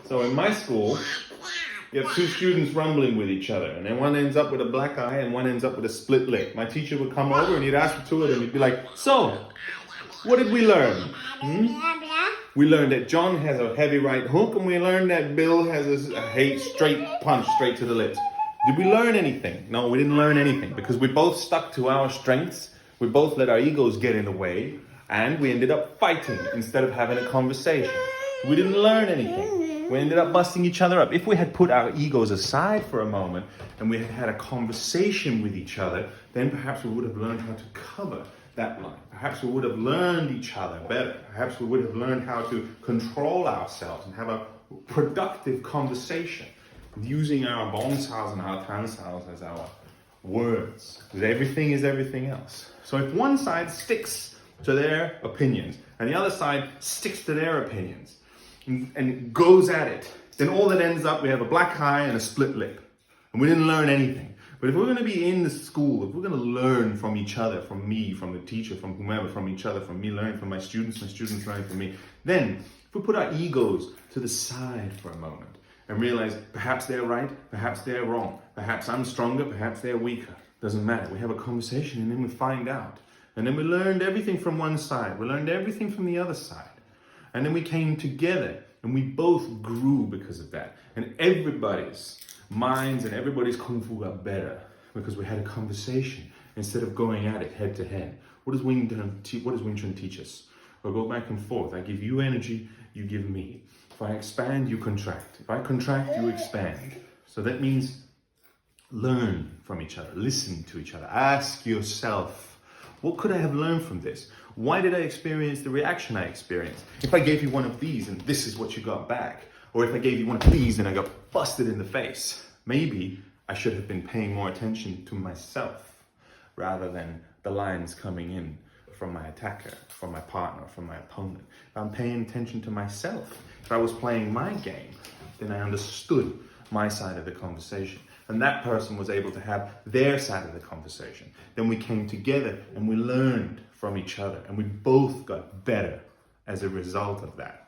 So in my school, you have two students rumbling with each other, and then one ends up with a black eye and one ends up with a split lip. My teacher would come over and he'd ask the two of them, he'd be like, so, what did we learn? We learned that John has a heavy right hook, and we learned that Bill has a straight punch straight to the lips. Did we learn anything? No, we didn't learn anything, because we both stuck to our strengths, we both let our egos get in the way, and we ended up fighting instead of having a conversation. We didn't learn anything. We ended up busting each other up. If we had put our egos aside for a moment and we had had a conversation with each other, then perhaps we would have learned how to cover that line. Perhaps we would have learned each other better. Perhaps we would have learned how to control ourselves and have a productive conversation using our bonsals and our tansals as our words. Because everything is everything else. So if one side sticks to their opinions and the other side sticks to their opinions, and goes at it, then all that ends up, we have a black eye and a split lip. And we didn't learn anything. But if we're going to be in the school, if we're going to learn from each other, from me, from the teacher, from whomever, from each other, from me learning from my students learning from me, then if we put our egos to the side for a moment and realize perhaps they're right, perhaps they're wrong, perhaps I'm stronger, perhaps they're weaker, doesn't matter. We have a conversation and then we find out. And then we learned everything from one side. We learned everything from the other side. And then we came together and we both grew because of that. And everybody's minds and everybody's kung fu got better because we had a conversation instead of going at it head to head. What does Wing Chun teach us? We'll go back and forth. I give you energy, you give me. If I expand, you contract. If I contract, you expand. So that means learn from each other, listen to each other, ask yourself, what could I have learned from this? Why did I experience the reaction I experienced? If I gave you one of these and this is what you got back, or if I gave you one of these and I got busted in the face, maybe I should have been paying more attention to myself rather than the lines coming in from my attacker, from my partner, from my opponent. If I'm paying attention to myself, if I was playing my game, then I understood my side of the conversation. And that person was able to have their side of the conversation. Then we came together and we learned from each other and we both got better as a result of that.